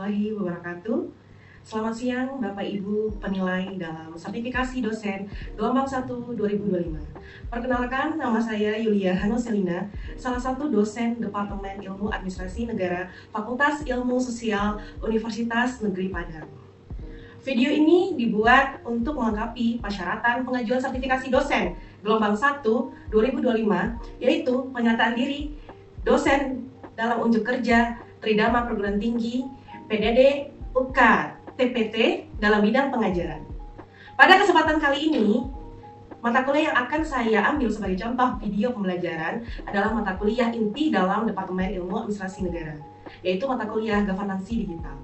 warahmatullahi wabarakatuh. Selamat siang Bapak Ibu penilai dalam sertifikasi dosen gelombang 1 2025. Perkenalkan, nama saya Yulia Hanoselina, salah satu dosen Departemen Ilmu Administrasi Negara Fakultas Ilmu Sosial Universitas Negeri Padang. Video ini dibuat untuk melengkapi persyaratan pengajuan sertifikasi dosen gelombang 1 2025, yaitu pernyataan diri dosen dalam unjuk kerja Tridharma Perguruan Tinggi, PDD, UK, TPT dalam bidang pengajaran. Pada kesempatan kali ini, mata kuliah yang akan saya ambil sebagai contoh video pembelajaran adalah mata kuliah inti dalam Departemen Ilmu Administrasi Negara, yaitu mata kuliah Governansi Digital.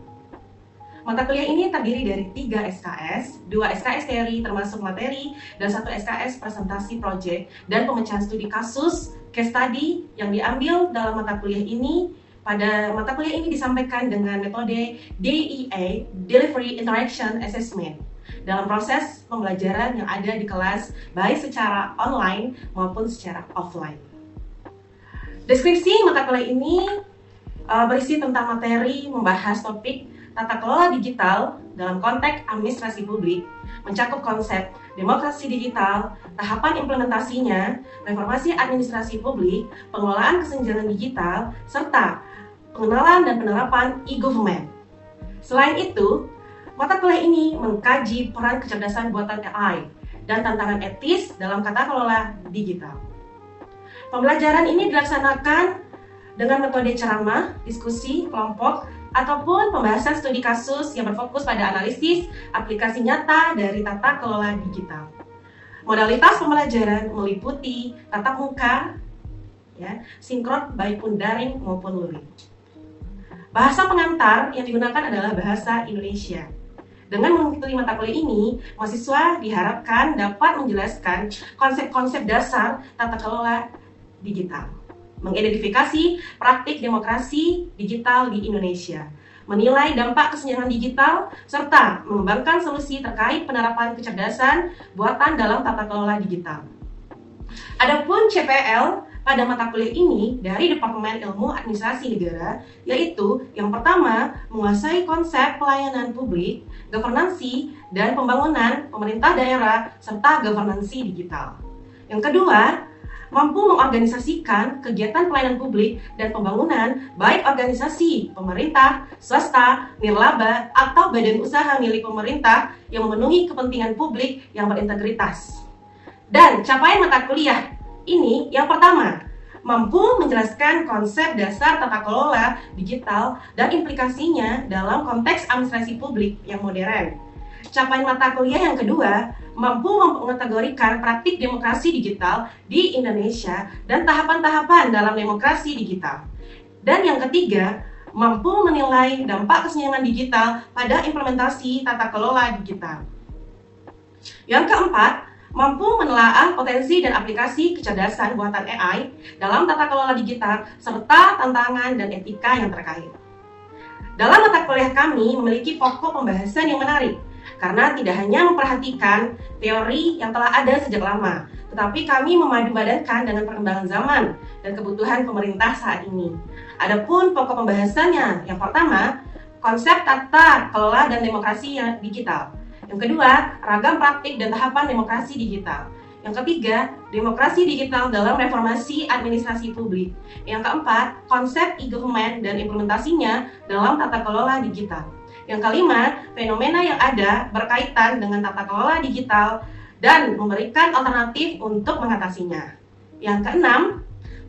Mata kuliah ini terdiri dari 3 SKS, 2 SKS teori termasuk materi, dan 1 SKS presentasi proyek dan pemecahan studi kasus, case study yang diambil dalam mata kuliah ini. Pada mata kuliah ini disampaikan dengan metode DIA, Delivery Interaction Assessment, dalam proses pembelajaran yang ada di kelas, baik secara online maupun secara offline. Deskripsi mata kuliah ini berisi tentang materi membahas topik tata kelola digital dalam konteks administrasi publik, mencakup konsep demokrasi digital, tahapan implementasinya, reformasi administrasi publik, pengelolaan kesenjangan digital, serta pengenalan dan penerapan e-government. Selain itu, mata kuliah ini mengkaji peran kecerdasan buatan AI dan tantangan etis dalam tata kelola digital. Pembelajaran ini dilaksanakan dengan metode ceramah, diskusi, kelompok, ataupun pembahasan studi kasus yang berfokus pada analisis aplikasi nyata dari tata kelola digital. Modalitas pembelajaran meliputi tatap muka, sinkron baik pun daring maupun luring. Bahasa pengantar yang digunakan adalah bahasa Indonesia. Dengan mengikuti mata kuliah ini, mahasiswa diharapkan dapat menjelaskan konsep-konsep dasar tata kelola digital, mengidentifikasi praktik demokrasi digital di Indonesia, menilai dampak kesenjangan digital, serta mengembangkan solusi terkait penerapan kecerdasan buatan dalam tata kelola digital. Adapun CPL pada mata kuliah ini dari Departemen Ilmu Administrasi Negara, yaitu yang pertama, menguasai konsep pelayanan publik, governansi, dan pembangunan pemerintah daerah, serta governansi digital. Yang kedua, mampu mengorganisasikan kegiatan pelayanan publik dan pembangunan baik organisasi, pemerintah, swasta, nirlaba, atau badan usaha milik pemerintah yang memenuhi kepentingan publik yang berintegritas. Dan capaian mata kuliah ini yang pertama, mampu menjelaskan konsep dasar tata kelola digital dan implikasinya dalam konteks administrasi publik yang modern. Capaian mata kuliah yang kedua, mampu mengategorikan praktik demokrasi digital di Indonesia dan tahapan-tahapan dalam demokrasi digital. Dan yang ketiga, mampu menilai dampak kesenjangan digital pada implementasi tata kelola digital. Yang keempat, mampu menelaah potensi dan aplikasi kecerdasan buatan AI dalam tata kelola digital serta tantangan dan etika yang terkait. Dalam mata kuliah kami memiliki pokok pembahasan yang menarik, karena tidak hanya memperhatikan teori yang telah ada sejak lama, tetapi kami memadupadankan dengan perkembangan zaman dan kebutuhan pemerintah saat ini. Adapun pokok pembahasannya, yang pertama, konsep tata kelola dan demokrasi yang digital. Yang kedua, ragam praktik dan tahapan demokrasi digital. Yang ketiga, demokrasi digital dalam reformasi administrasi publik. Yang keempat, konsep e-government dan implementasinya dalam tata kelola digital. Yang kelima, fenomena yang ada berkaitan dengan tata kelola digital dan memberikan alternatif untuk mengatasinya. Yang keenam,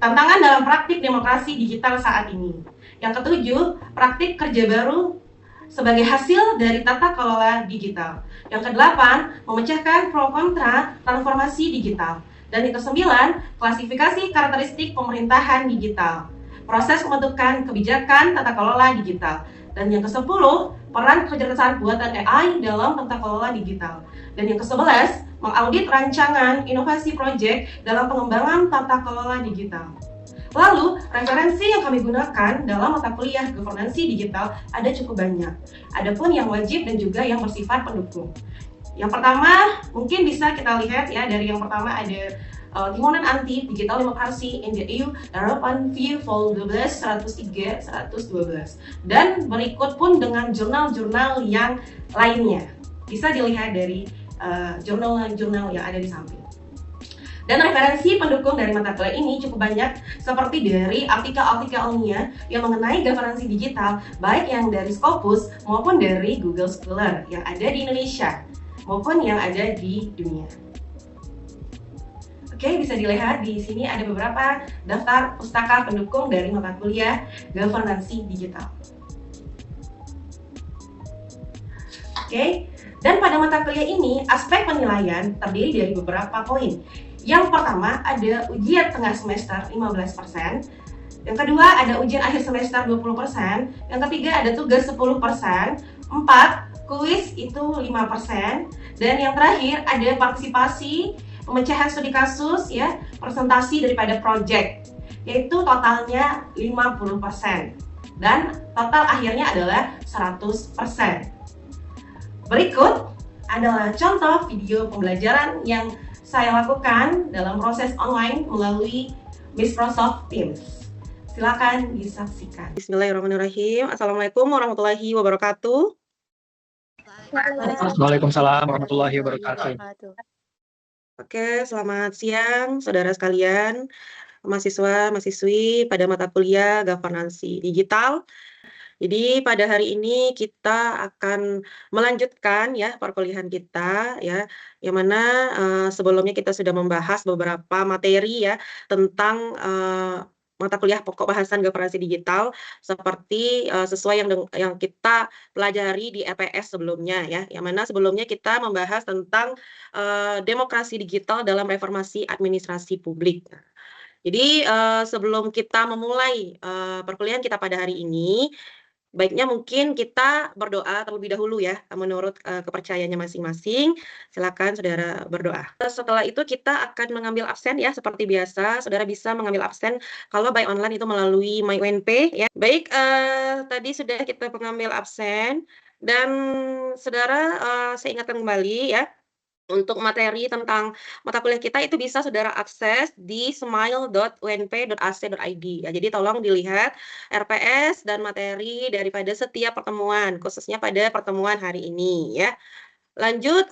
tantangan dalam praktik demokrasi digital saat ini. Yang ketujuh, praktik kerja baru sebagai hasil dari tata kelola digital. Yang kedelapan, memecahkan pro kontra transformasi digital. Dan yang kesembilan, klasifikasi karakteristik pemerintahan digital, proses pembentukan kebijakan tata kelola digital. Dan yang kesepuluh, peran kecerdasan buatan AI dalam tata kelola digital. Dan yang kesebelas, mengaudit rancangan inovasi proyek dalam pengembangan tata kelola digital. Lalu, referensi yang kami gunakan dalam mata kuliah governansi digital ada cukup banyak. Adapun yang wajib dan juga yang bersifat pendukung. Yang pertama, mungkin bisa kita lihat ya, dari yang pertama ada Timbunan Anti Digital Demokrasi in the EU European View Vol 12, 103, 112. Dan berikut pun dengan jurnal-jurnal yang lainnya. Bisa dilihat dari jurnal-jurnal yang ada di samping. Dan referensi pendukung dari mata kuliah ini cukup banyak, seperti dari artikel-artikel ilmiah yang mengenai governance digital, baik yang dari Scopus maupun dari Google Scholar yang ada di Indonesia maupun yang ada di dunia. Oke, bisa dilihat di sini ada beberapa daftar pustaka pendukung dari mata kuliah governance digital. Oke, dan pada mata kuliah ini aspek penilaian terdiri dari beberapa poin. Yang pertama ada ujian tengah semester 15%, yang kedua ada ujian akhir semester 20%, yang ketiga ada tugas 10%, 4 kuis itu 5%, dan yang terakhir ada partisipasi, pemecahan studi kasus ya, presentasi daripada project, yaitu totalnya 50%, dan total akhirnya adalah 100%. Berikut adalah contoh video pembelajaran yang saya lakukan dalam proses online melalui Microsoft Teams. Silakan disaksikan. Bismillahirrahmanirrahim. Assalamualaikum warahmatullahi wabarakatuh. Waalaikumsalam warahmatullahi wabarakatuh. Oke, selamat siang saudara sekalian, mahasiswa-mahasiswi pada mata kuliah Governance Digital. Jadi pada hari ini kita akan melanjutkan ya perkuliahan kita ya, yang mana sebelumnya kita sudah membahas beberapa materi ya tentang mata kuliah pokok bahasan governance digital seperti sesuai yang kita pelajari di EPS sebelumnya ya, yang mana sebelumnya kita membahas tentang demokrasi digital dalam reformasi administrasi publik. Jadi sebelum kita memulai perkuliahan kita pada hari ini, baiknya mungkin kita berdoa terlebih dahulu ya, menurut kepercayaannya masing-masing. Silakan saudara berdoa. Setelah itu kita akan mengambil absen ya, seperti biasa. Saudara bisa mengambil absen kalau by online itu melalui MyUNP ya. Baik, tadi sudah kita mengambil absen dan saudara saya ingatkan kembali ya. Untuk materi tentang mata kuliah kita itu bisa saudara akses di smile.unp.ac.id ya. Jadi tolong dilihat RPS dan materi daripada setiap pertemuan, khususnya pada pertemuan hari ini ya. Lanjut,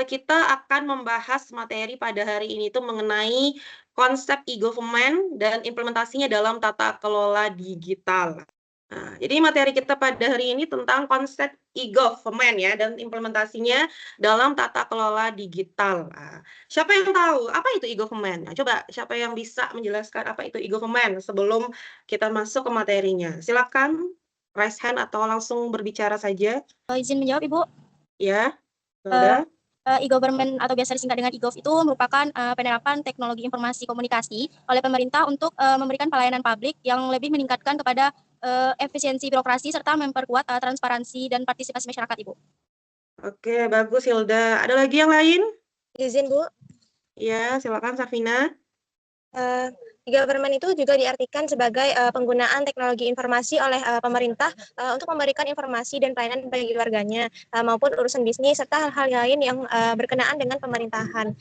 kita akan membahas materi pada hari ini itu mengenai konsep e-government dan implementasinya dalam tata kelola digital. Nah, jadi materi kita pada hari ini tentang konsep e-government ya dan implementasinya dalam tata kelola digital. Nah, siapa yang tahu apa itu e-government? Nah, coba siapa yang bisa menjelaskan apa itu e-government sebelum kita masuk ke materinya? Silakan raise hand atau langsung berbicara saja. Izin menjawab, Ibu. Ya, sudah. E-government atau biasa disingkat dengan e-gov itu merupakan penerapan teknologi informasi komunikasi oleh pemerintah untuk memberikan pelayanan publik yang lebih meningkatkan kepada efisiensi birokrasi serta memperkuat transparansi dan partisipasi masyarakat, Ibu. Oke, bagus Hilda. Ada lagi yang lain? Izin, Bu. Ya, silakan Safina. E-government itu juga diartikan sebagai penggunaan teknologi informasi oleh pemerintah untuk memberikan informasi dan pelayanan bagi warganya maupun urusan bisnis serta hal-hal lain yang berkenaan dengan pemerintahan.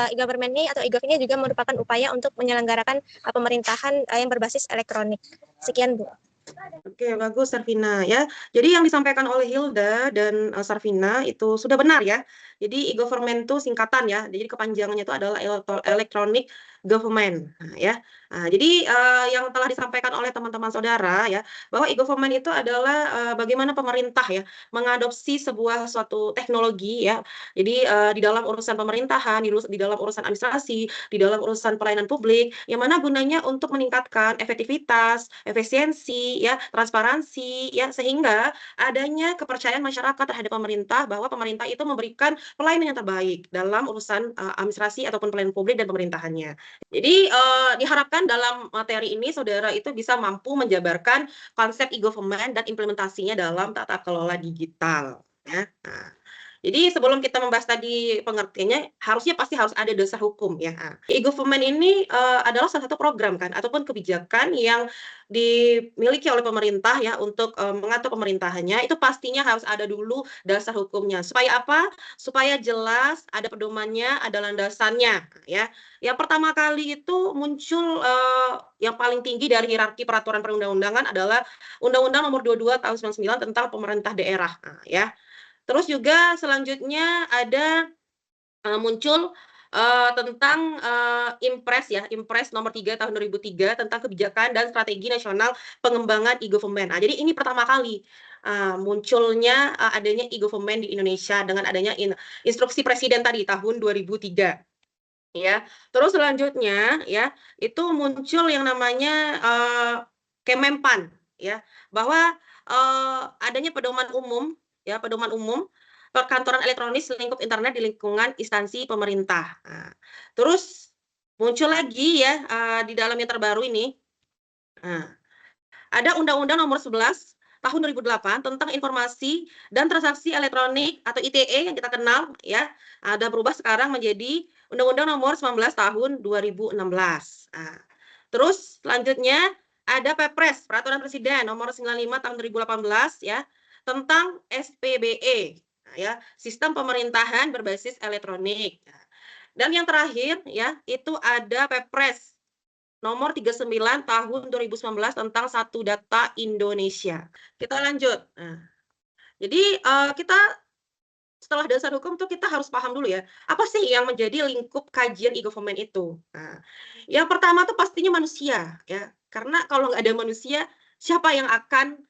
E-government ini atau e-gov ini juga merupakan upaya untuk menyelenggarakan pemerintahan yang berbasis elektronik. Sekian, Bu. Oke, bagus Sarvina ya. Jadi yang disampaikan oleh Hilda dan Sarvina itu sudah benar ya. Jadi e-government itu singkatan ya. Jadi kepanjangannya itu adalah electronic government ya. Nah, jadi yang telah disampaikan oleh teman-teman saudara ya, bahwa e-government itu adalah bagaimana pemerintah ya mengadopsi suatu teknologi ya. Jadi di dalam urusan pemerintahan, di dalam urusan administrasi, di dalam urusan pelayanan publik, yang mana gunanya untuk meningkatkan efektivitas, efisiensi ya, transparansi ya, sehingga adanya kepercayaan masyarakat terhadap pemerintah bahwa pemerintah itu memberikan pelayanan yang terbaik dalam urusan administrasi ataupun pelayanan publik dan pemerintahannya. Jadi diharapkan dalam materi ini saudara itu bisa mampu menjabarkan konsep e-government dan implementasinya dalam tata kelola digital ya. Nah, Jadi sebelum kita membahas tadi pengertiannya, harusnya pasti harus ada dasar hukum ya. E-government ini adalah salah satu program kan ataupun kebijakan yang dimiliki oleh pemerintah ya untuk mengatur pemerintahannya. Itu pastinya harus ada dulu dasar hukumnya. Supaya apa? Supaya jelas, ada pedomannya, ada landasannya ya. Yang pertama kali itu muncul yang paling tinggi dari hierarki peraturan perundang-undangan adalah Undang-Undang Nomor 22 Tahun 99 tentang pemerintah daerah ya. Terus juga selanjutnya ada muncul tentang Impres ya, Impres nomor 3 tahun 2003 tentang kebijakan dan strategi nasional pengembangan e-government. Nah, jadi ini pertama kali munculnya adanya e-government di Indonesia dengan adanya instruksi presiden tadi tahun 2003 ya. Terus selanjutnya ya, itu muncul yang namanya Kemenpan ya, bahwa adanya pedoman umum ya, pedoman umum perkantoran elektronik lingkup internet di lingkungan instansi pemerintah. Nah, terus muncul lagi ya di dalam yang terbaru ini, ada Undang-Undang Nomor 11 Tahun 2008 tentang informasi dan transaksi elektronik atau ITE yang kita kenal ya, ada berubah sekarang menjadi Undang-Undang Nomor 19 Tahun 2016. Nah, terus selanjutnya ada Perpres Peraturan Presiden Nomor 95 Tahun 2018 ya tentang SPBE ya, Sistem Pemerintahan Berbasis Elektronik. Dan yang terakhir ya, itu ada Perpres Nomor 39 Tahun 2019 tentang Satu Data Indonesia. Kita lanjut. Nah, jadi kita setelah dasar hukum tuh kita harus paham dulu ya, apa sih yang menjadi lingkup kajian e-government itu. Nah, yang pertama tuh pastinya manusia ya, karena kalau nggak ada manusia, siapa yang akan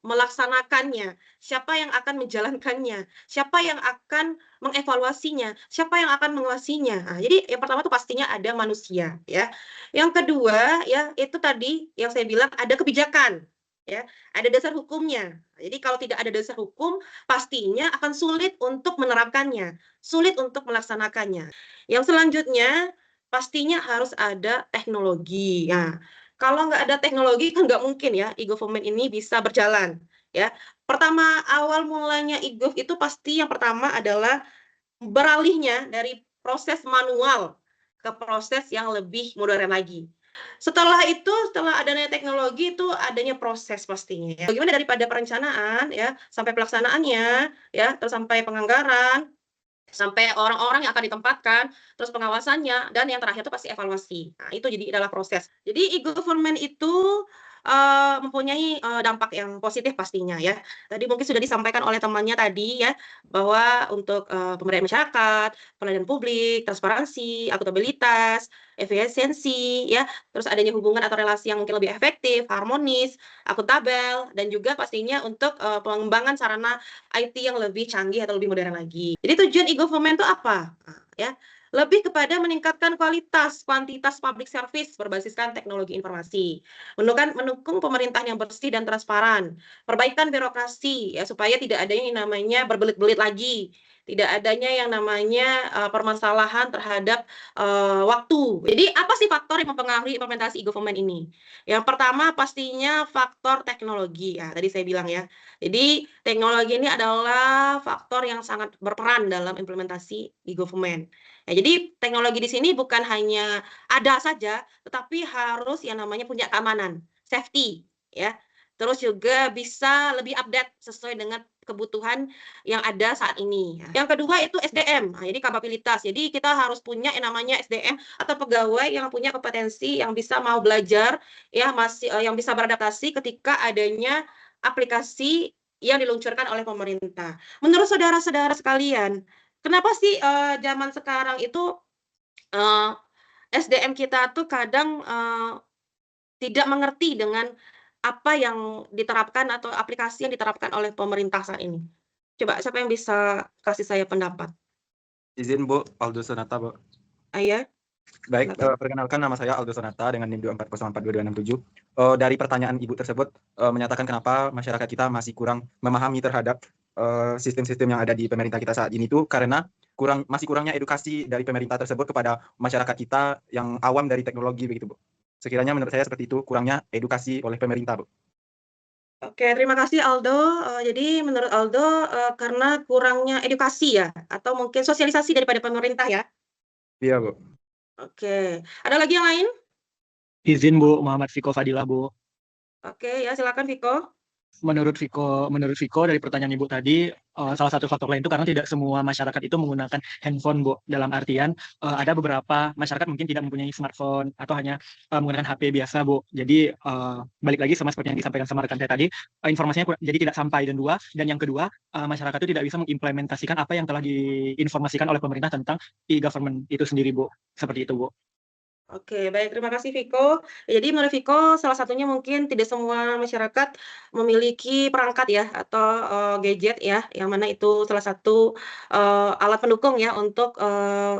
melaksanakannya, siapa yang akan menjalankannya, siapa yang akan mengevaluasinya, siapa yang akan mengawasinya. Nah, jadi yang pertama tuh pastinya ada manusia ya. Yang kedua ya itu tadi yang saya bilang ada kebijakan ya, ada dasar hukumnya. Jadi kalau tidak ada dasar hukum, pastinya akan sulit untuk menerapkannya, sulit untuk melaksanakannya. Yang selanjutnya, pastinya harus ada teknologi. Nah, kalau nggak ada teknologi kan nggak mungkin ya e-government ini bisa berjalan. Ya, pertama awal mulanya e-gov itu pasti yang pertama adalah beralihnya dari proses manual ke proses yang lebih modern lagi. Setelah itu, setelah adanya teknologi itu adanya proses pastinya ya. Bagaimana daripada perencanaan ya, sampai pelaksanaannya ya, terus sampai penganggaran, sampai orang-orang yang akan ditempatkan, terus pengawasannya, dan yang terakhir itu pasti evaluasi. Nah, itu jadi adalah proses. Jadi e-government itu mempunyai dampak yang positif pastinya ya. Tadi mungkin sudah disampaikan oleh temannya tadi ya, bahwa untuk pemberdayaan masyarakat, pelayanan publik, transparansi, akuntabilitas, efisiensi ya, terus adanya hubungan atau relasi yang mungkin lebih efektif, harmonis, akuntabel, dan juga pastinya untuk pengembangan sarana IT yang lebih canggih atau lebih modern lagi. Jadi tujuan e-government itu apa? Nah, ya, lebih kepada meningkatkan kualitas, kuantitas public service berbasiskan teknologi informasi, mendukung pemerintahan yang bersih dan transparan, perbaikan birokrasi ya supaya tidak ada yang namanya berbelit-belit lagi, tidak adanya yang namanya permasalahan terhadap waktu. Jadi apa sih faktor yang mempengaruhi implementasi e-government ini? Yang pertama pastinya faktor teknologi ya, tadi saya bilang ya. Jadi teknologi ini adalah faktor yang sangat berperan dalam implementasi e-government. Ya, jadi teknologi di sini bukan hanya ada saja, tetapi harus yang namanya punya keamanan, safety, ya. Terus juga bisa lebih update sesuai dengan kebutuhan yang ada saat ini. Yang kedua itu SDM, nah, jadi kapabilitas. Jadi kita harus punya yang namanya SDM atau pegawai yang punya kompetensi yang bisa mau belajar, ya masih yang bisa beradaptasi ketika adanya aplikasi yang diluncurkan oleh pemerintah. Menurut saudara-saudara sekalian, kenapa sih zaman sekarang itu SDM kita tuh kadang tidak mengerti dengan apa yang diterapkan atau aplikasi yang diterapkan oleh pemerintah saat ini? Coba siapa yang bisa kasih saya pendapat? Izin Bu, Aldo Sonata Bu. Ya. Baik, Silakan. perkenalkan nama saya Aldo Sonata dengan NIM 2404267. Dari pertanyaan Ibu tersebut menyatakan kenapa masyarakat kita masih kurang memahami terhadap sistem-sistem yang ada di pemerintah kita saat ini itu karena masih kurangnya edukasi dari pemerintah tersebut kepada masyarakat kita yang awam dari teknologi begitu Bu. Sekiranya menurut saya seperti itu, kurangnya edukasi oleh pemerintah Bu. Oke, terima kasih Aldo. Jadi menurut Aldo, karena kurangnya edukasi ya, atau mungkin sosialisasi daripada pemerintah ya? Iya, Bu. Oke. Ada lagi yang lain? Izin Bu, Muhammad Viko Fadilah Bu. Oke, ya silakan Viko. Menurut Viko dari pertanyaan Ibu tadi, salah satu faktor lain itu karena tidak semua masyarakat itu menggunakan handphone Bu. Dalam artian ada beberapa masyarakat mungkin tidak mempunyai smartphone atau hanya menggunakan HP biasa Bu. Jadi balik lagi sama seperti yang disampaikan sama rekan saya tadi, informasinya jadi tidak sampai. Dan yang kedua, masyarakat itu tidak bisa mengimplementasikan apa yang telah diinformasikan oleh pemerintah tentang e-government itu sendiri Bu. Seperti itu Bu. Oke, baik. Terima kasih, Viko. Jadi menurut Viko, salah satunya mungkin tidak semua masyarakat memiliki perangkat ya, atau gadget ya, yang mana itu salah satu alat pendukung ya untuk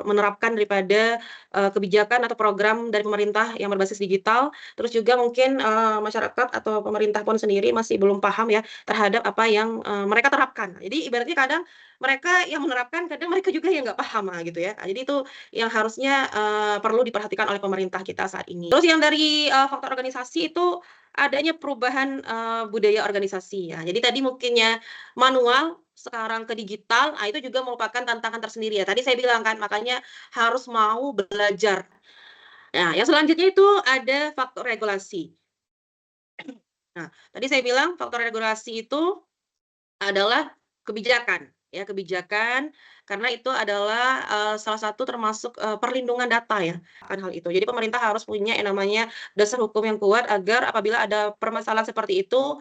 menerapkan daripada kebijakan atau program dari pemerintah yang berbasis digital. Terus juga mungkin masyarakat atau pemerintah pun sendiri masih belum paham ya terhadap apa yang mereka terapkan. Jadi ibaratnya kadang mereka yang menerapkan, kadang mereka juga yang nggak paham gitu ya. Jadi itu yang harusnya perlu diperhatikan oleh pemerintah kita saat ini. Terus yang dari faktor organisasi itu adanya perubahan budaya organisasi ya. Jadi tadi mungkinnya manual sekarang ke digital, itu juga merupakan tantangan tersendiri ya. Tadi saya bilang kan, makanya harus mau belajar. Nah, yang selanjutnya itu ada faktor regulasi. Nah, tadi saya bilang faktor regulasi itu adalah kebijakan, ya kebijakan, karena itu adalah, salah satu termasuk, perlindungan data ya, akan hal itu. Jadi pemerintah harus punya yang namanya dasar hukum yang kuat agar apabila ada permasalahan seperti itu,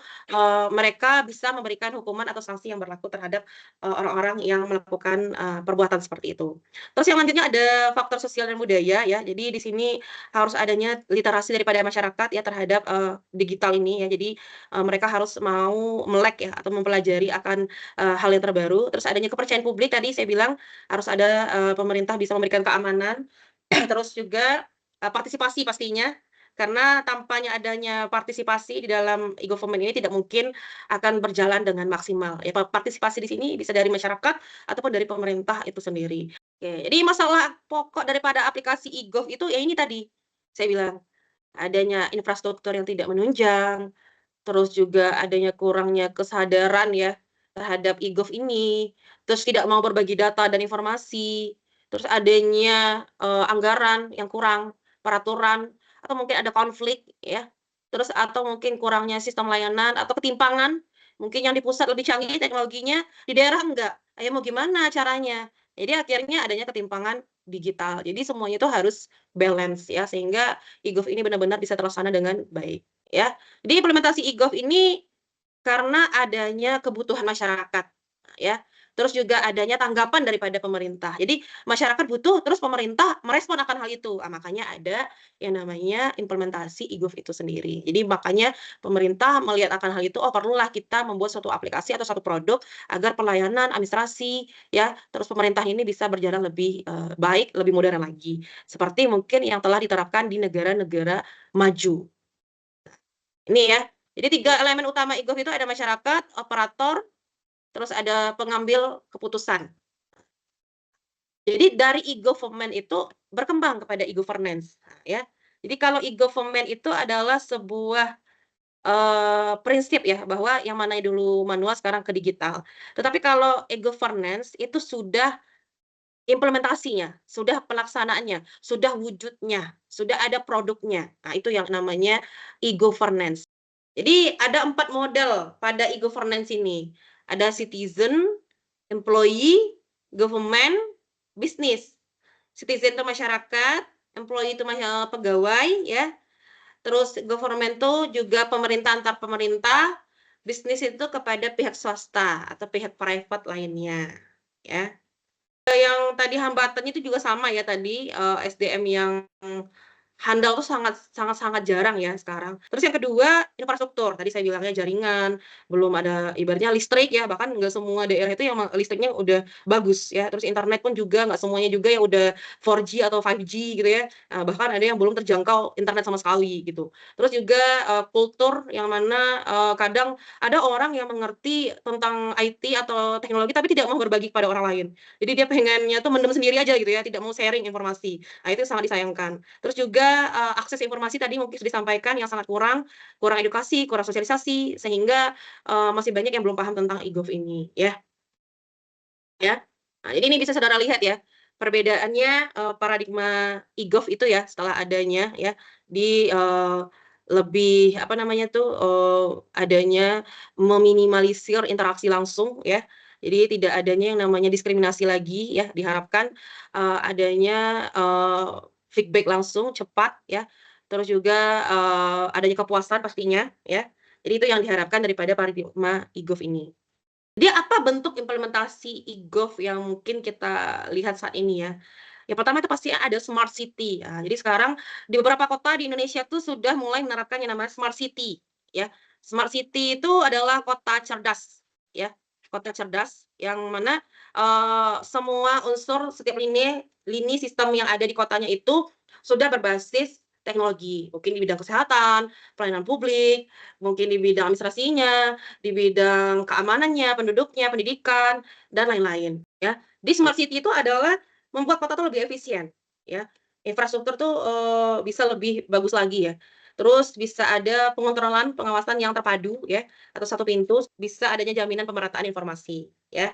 mereka bisa memberikan hukuman atau sanksi yang berlaku terhadap, orang-orang yang melakukan, perbuatan seperti itu. Terus yang lanjutnya ada faktor sosial dan budaya ya, jadi di sini harus adanya literasi daripada masyarakat ya terhadap, digital ini ya. Jadi mereka harus mau melek ya atau mempelajari akan hal yang terbaru. Terus adanya kepercayaan publik tadi saya bilang harus ada pemerintah bisa memberikan keamanan, terus juga partisipasi pastinya, karena tanpanya adanya partisipasi di dalam e-government ini tidak mungkin akan berjalan dengan maksimal. Ya partisipasi di sini bisa dari masyarakat ataupun dari pemerintah itu sendiri. Oke, jadi masalah pokok daripada aplikasi e-gov itu ya ini tadi, saya bilang, adanya infrastruktur yang tidak menunjang, terus juga adanya kurangnya kesadaran ya terhadap e-gov ini, terus tidak mau berbagi data dan informasi, terus adanya, anggaran yang kurang, peraturan, atau mungkin ada konflik ya, terus atau mungkin kurangnya sistem layanan atau ketimpangan, mungkin yang di pusat lebih canggih teknologinya, di daerah enggak. Ayo mau gimana caranya? Jadi akhirnya adanya ketimpangan digital. Jadi semuanya itu harus balance ya, sehingga e-gov ini benar-benar bisa terlaksana dengan baik, ya. Jadi implementasi e-gov ini karena adanya kebutuhan masyarakat, ya. Terus juga adanya tanggapan daripada pemerintah. Jadi masyarakat butuh, terus pemerintah merespon akan hal itu. Makanya ada yang namanya implementasi e-gov itu sendiri. Jadi makanya pemerintah melihat akan hal itu, oh perlulah kita membuat suatu aplikasi atau satu produk agar pelayanan administrasi, ya, terus pemerintah ini bisa berjalan lebih baik, lebih modern lagi. Seperti mungkin yang telah diterapkan di negara-negara maju. Ini ya, jadi 3 elemen utama e-gov itu ada masyarakat, operator, terus ada pengambil keputusan. Jadi dari e-government itu berkembang kepada e-governance, ya. Jadi kalau e-government itu adalah sebuah, prinsip ya, bahwa yang mana dulu manual sekarang ke digital. Tetapi kalau e-governance itu sudah implementasinya, sudah pelaksanaannya, sudah wujudnya, sudah ada produknya. Nah, itu yang namanya e-governance. Jadi ada 4 model pada e-governance ini. Ada citizen, employee, government, bisnis. Citizen itu masyarakat, employee itu pegawai ya, terus government itu juga pemerintah antar pemerintah, bisnis itu kepada pihak swasta atau pihak private lainnya, ya. Yang tadi hambatannya itu juga sama ya tadi, SDM yang handal tuh sangat jarang ya sekarang. Terus yang kedua, infrastruktur. Tadi saya bilangnya jaringan, belum ada ibaratnya listrik ya, bahkan nggak semua daerah itu yang listriknya udah bagus ya. Terus internet pun juga nggak semuanya juga yang udah 4G atau 5G gitu ya. Bahkan ada yang belum terjangkau internet sama sekali gitu. Terus juga, kultur yang mana, kadang ada orang yang mengerti tentang IT atau teknologi tapi tidak mau berbagi kepada orang lain. Jadi dia pengennya tuh mendem sendiri aja gitu ya, tidak mau sharing informasi. Nah itu sangat disayangkan. Terus juga juga akses informasi tadi mungkin sudah disampaikan yang sangat kurang edukasi, kurang sosialisasi, sehingga masih banyak yang belum paham tentang e-gov ini, ya. Nah, jadi ini bisa saudara lihat ya, perbedaannya paradigma e-gov itu ya, setelah adanya ya, di lebih apa namanya tuh, adanya meminimalisir interaksi langsung ya. Jadi tidak adanya yang namanya diskriminasi lagi ya, diharapkan adanya feedback langsung, cepat ya, terus juga adanya kepuasan pastinya ya. Jadi itu yang diharapkan daripada paradigma e-gov ini. Dia apa bentuk implementasi e-gov yang mungkin kita lihat saat ini ya? Yang pertama itu pasti ada smart city. Nah, jadi sekarang di beberapa kota di Indonesia tuh sudah mulai menerapkan yang namanya smart city, ya. Smart city itu adalah kota cerdas, ya. Kota cerdas yang mana, semua unsur setiap lini sistem yang ada di kotanya itu sudah berbasis teknologi. Mungkin di bidang kesehatan, pelayanan publik, mungkin di bidang administrasinya, di bidang keamanannya, penduduknya, pendidikan, dan lain-lain, ya. Di smart city itu adalah membuat kota tuh lebih efisien, ya. Infrastruktur tuh, bisa lebih bagus lagi ya. Terus bisa ada pengontrolan, pengawasan yang terpadu ya, atau satu pintu, bisa adanya jaminan pemerataan informasi, ya.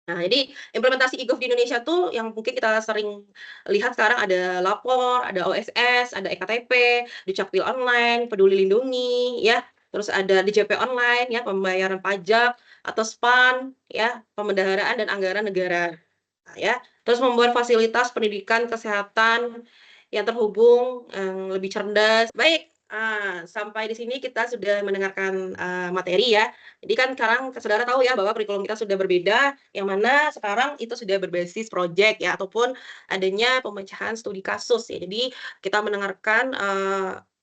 Nah, jadi implementasi e-gov di Indonesia tuh yang mungkin kita sering lihat sekarang ada Lapor, ada OSS, ada eKTP, Dukcapil Online, Peduli Lindungi, ya. Terus ada DJP Online ya, pembayaran pajak atau SPAN ya, pemendaharaan dan anggaran negara. Nah, ya. Terus membuat fasilitas pendidikan, kesehatan yang terhubung, yang lebih cerdas. Baik, sampai di sini kita sudah mendengarkan materi ya. Jadi kan sekarang saudara tahu ya bahwa kurikulum kita sudah berbeda, yang mana sekarang itu sudah berbasis project ya, ataupun adanya pemecahan studi kasus ya. Jadi kita mendengarkan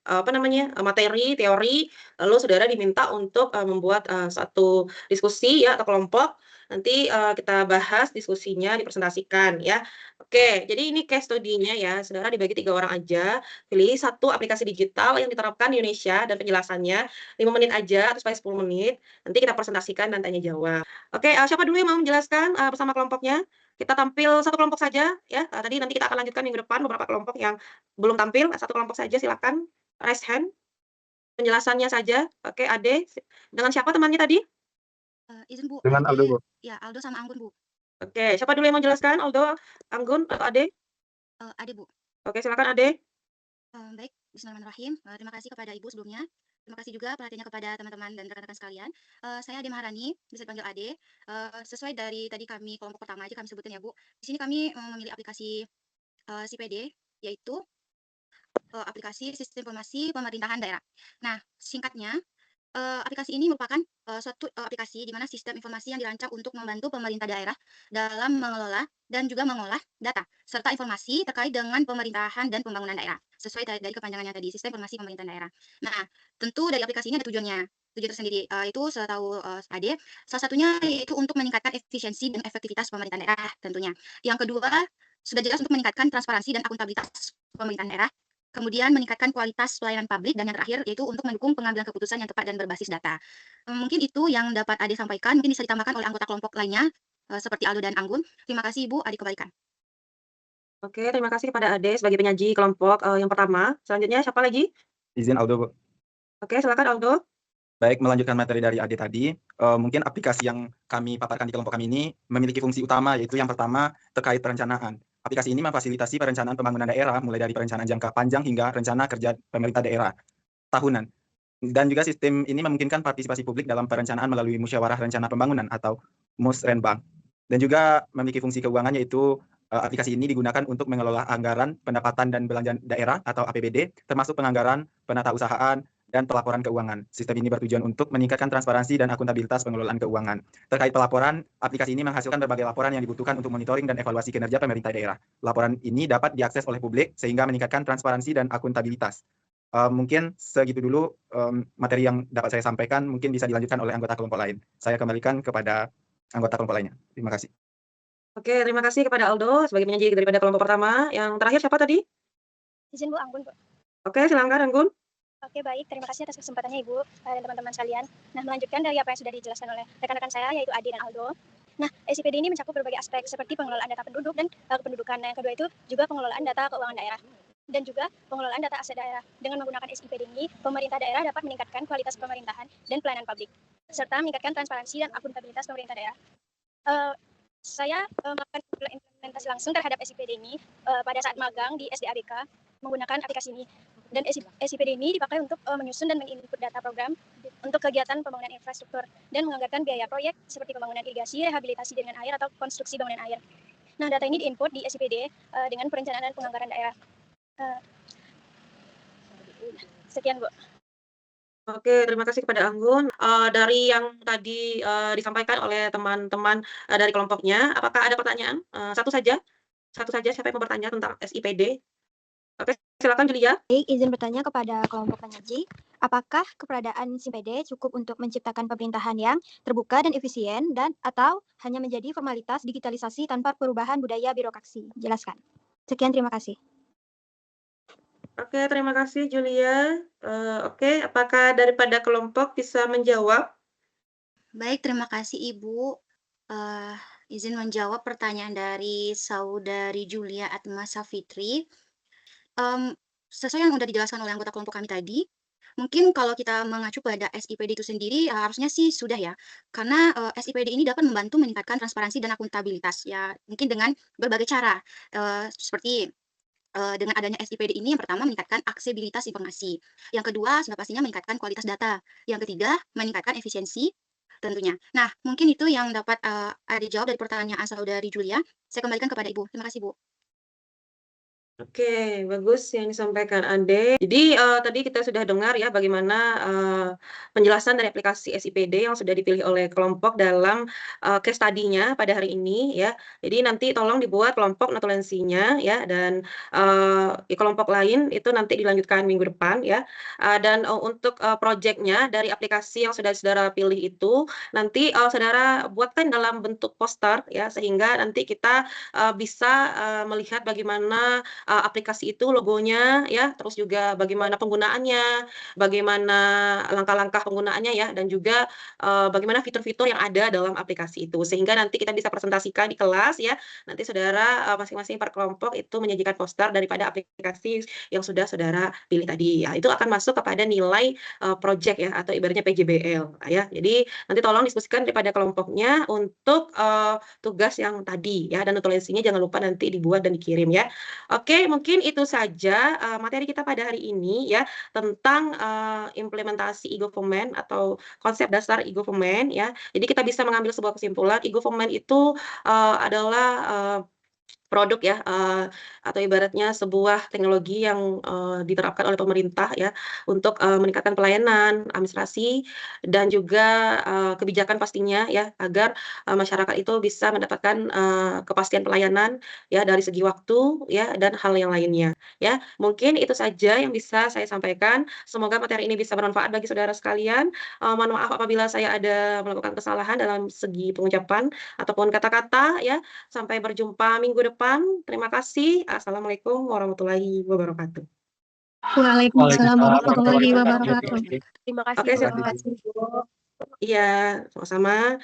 apa namanya, materi, teori, lalu saudara diminta untuk membuat satu diskusi ya atau kelompok. Nanti kita bahas diskusinya, dipresentasikan ya. Oke, jadi ini case study-nya ya. Saudara dibagi 3 orang aja. Pilih satu aplikasi digital yang diterapkan di Indonesia dan penjelasannya 5 menit aja atau sampai 10 menit. Nanti kita presentasikan dan tanya jawab. Oke, siapa dulu yang mau menjelaskan bersama kelompoknya? Kita tampil satu kelompok saja ya. Tadi nanti kita akan lanjutkan minggu depan beberapa kelompok yang belum tampil. Satu kelompok saja silakan. Raise hand. Penjelasannya saja. Oke, Ade. Dengan siapa temannya tadi? Izin Bu, Dengan Aldo, Bu. ya Aldo sama Anggun Bu. Oke, siapa dulu yang mau jelaskan? Aldo, Anggun, atau Ade? Ade Bu. Oke, silakan Ade. Baik, bismillahirrahmanirrahim. Terima kasih kepada Ibu sebelumnya. Terima kasih juga perhatiannya kepada teman-teman dan rekan-rekan sekalian. Saya Ade Maharani, bisa dipanggil Ade. Sesuai dari tadi kami kelompok pertama aja kami sebutin ya Bu. Di sini kami memilih aplikasi CPD, yaitu aplikasi Sistem Informasi Pemerintahan Daerah. Nah, singkatnya, aplikasi ini merupakan suatu aplikasi di mana sistem informasi yang dirancang untuk membantu pemerintah daerah dalam mengelola dan juga mengolah data serta informasi terkait dengan pemerintahan dan pembangunan daerah. Sesuai dari kepanjangannya tadi, Sistem Informasi Pemerintahan Daerah. Nah, tentu dari aplikasi ini ada tujuannya. Tujuan tersendiri itu setahu Ade, salah satunya yaitu untuk meningkatkan efisiensi dan efektivitas pemerintahan daerah tentunya. Yang kedua, sudah jelas untuk meningkatkan transparansi dan akuntabilitas pemerintahan daerah. Kemudian meningkatkan kualitas pelayanan publik, dan yang terakhir yaitu untuk mendukung pengambilan keputusan yang tepat dan berbasis data. Mungkin itu yang dapat Ade sampaikan, mungkin bisa ditambahkan oleh anggota kelompok lainnya, seperti Aldo dan Anggun. Terima kasih Ibu, Ade kembalikan. Oke, terima kasih kepada Ade sebagai penyaji kelompok yang pertama. Selanjutnya siapa lagi? Izin Aldo, Bu. Oke, silakan Aldo. Baik, melanjutkan materi dari Ade tadi, mungkin aplikasi yang kami paparkan di kelompok kami ini memiliki fungsi utama, yaitu yang pertama terkait perencanaan. Aplikasi ini memfasilitasi perencanaan pembangunan daerah, mulai dari perencanaan jangka panjang hingga rencana kerja pemerintah daerah tahunan. Dan juga sistem ini memungkinkan partisipasi publik dalam perencanaan melalui musyawarah rencana pembangunan atau Musrenbang. Dan juga memiliki fungsi keuangan, yaitu aplikasi ini digunakan untuk mengelola anggaran pendapatan dan belanja daerah atau APBD, termasuk penganggaran, penatausahaan, dan pelaporan keuangan. Sistem ini bertujuan untuk meningkatkan transparansi dan akuntabilitas pengelolaan keuangan. Terkait pelaporan, aplikasi ini menghasilkan berbagai laporan yang dibutuhkan untuk monitoring dan evaluasi kinerja pemerintah daerah. Laporan ini dapat diakses oleh publik sehingga meningkatkan transparansi dan akuntabilitas. Mungkin segitu dulu materi yang dapat saya sampaikan, mungkin bisa dilanjutkan oleh anggota kelompok lain. Saya kembalikan kepada anggota kelompok lainnya. Terima kasih. Oke, terima kasih kepada Aldo sebagai penyaji daripada kelompok pertama. Yang terakhir siapa tadi? Izin Bu, Anggun Bu. Oke, silakan Anggun. Oke, baik. Terima kasih atas kesempatannya Ibu dan teman-teman sekalian. Nah, melanjutkan dari apa yang sudah dijelaskan oleh rekan-rekan saya, yaitu Ade dan Aldo. Nah, SIPD ini mencakup berbagai aspek seperti pengelolaan data penduduk dan kependudukan. Nah, yang kedua itu juga pengelolaan data keuangan daerah. dan juga pengelolaan data aset daerah. Dengan menggunakan SIPD ini, pemerintah daerah dapat meningkatkan kualitas pemerintahan dan pelayanan publik, serta meningkatkan transparansi dan akuntabilitas pemerintah daerah. Saya melakukan implementasi langsung terhadap SIPD ini pada saat magang di SDABK menggunakan aplikasi ini. Dan SIPD ini dipakai untuk menyusun dan menginput data program untuk kegiatan pembangunan infrastruktur dan menganggarkan biaya proyek seperti pembangunan irigasi, rehabilitasi jaringan air, atau konstruksi bangunan air. Nah, data ini diinput di SIPD dengan perencanaan dan penganggaran daerah. Sekian, Bu. Oke, terima kasih kepada Anggun. Dari yang tadi disampaikan oleh teman-teman dari kelompoknya, apakah ada pertanyaan? Satu saja, siapa yang mau bertanya tentang SIPD? Oke, silakan Julia. Baik, izin bertanya kepada kelompok penyaji, apakah keberadaan SIPD cukup untuk menciptakan pemerintahan yang terbuka dan efisien dan atau hanya menjadi formalitas digitalisasi tanpa perubahan budaya birokrasi? Jelaskan. Sekian, terima kasih. Oke, terima kasih Julia. Oke, apakah daripada kelompok bisa menjawab? Baik, terima kasih Ibu. Izin menjawab pertanyaan dari saudari Julia Atma Safitri. Sesuai yang sudah dijelaskan oleh anggota kelompok kami tadi, mungkin kalau kita mengacu pada SIPD itu sendiri, harusnya sih sudah ya. Karena SIPD ini dapat membantu meningkatkan transparansi dan akuntabilitas, ya mungkin dengan berbagai cara. Seperti dengan adanya SIPD ini, yang pertama meningkatkan aksesibilitas informasi. Yang kedua, sudah pastinya meningkatkan kualitas data. Yang ketiga, meningkatkan efisiensi tentunya. Nah, mungkin itu yang dapat dijawab dari pertanyaan saudari Julia. Saya kembalikan kepada Ibu. Terima kasih, Bu. Oke, bagus yang disampaikan Ade. Jadi tadi kita sudah dengar ya bagaimana penjelasan dari aplikasi SIPD yang sudah dipilih oleh kelompok dalam case study-nya pada hari ini ya. Jadi nanti tolong dibuat kelompok notulensinya ya, dan kelompok lain itu nanti dilanjutkan minggu depan ya. Dan untuk project-nya dari aplikasi yang sudah saudara pilih itu nanti saudara buatkan dalam bentuk poster ya, sehingga nanti kita bisa melihat bagaimana aplikasi itu logonya ya, terus juga bagaimana penggunaannya, bagaimana langkah-langkah penggunaannya ya, dan juga bagaimana fitur-fitur yang ada dalam aplikasi itu. Sehingga nanti kita bisa presentasikan di kelas ya. Nanti saudara masing-masing per kelompok itu menyajikan poster daripada aplikasi yang sudah saudara pilih tadi. Ya, itu akan masuk kepada nilai project ya, atau ibaratnya PJBL ya. Jadi nanti tolong diskusikan daripada kelompoknya untuk tugas yang tadi ya, dan notulensinya jangan lupa nanti dibuat dan dikirim ya. Oke, mungkin itu saja materi kita pada hari ini ya, tentang implementasi e-government atau konsep dasar e-government ya. Jadi kita bisa mengambil sebuah kesimpulan, e-government itu adalah produk ya, atau ibaratnya sebuah teknologi yang diterapkan oleh pemerintah ya, untuk meningkatkan pelayanan, administrasi, dan juga kebijakan pastinya ya, agar masyarakat itu bisa mendapatkan kepastian pelayanan ya, dari segi waktu ya, dan hal yang lainnya ya. Mungkin itu saja yang bisa saya sampaikan. Semoga materi ini bisa bermanfaat bagi saudara sekalian. Mohon maaf apabila saya ada melakukan kesalahan dalam segi pengucapan ataupun kata-kata ya. Sampai berjumpa minggu depan. Terima kasih. Assalamualaikum warahmatullahi wabarakatuh. Waalaikumsalam warahmatullahi wabarakatuh. Terima kasih. Oke, Bu. silakan. Iya, sama-sama.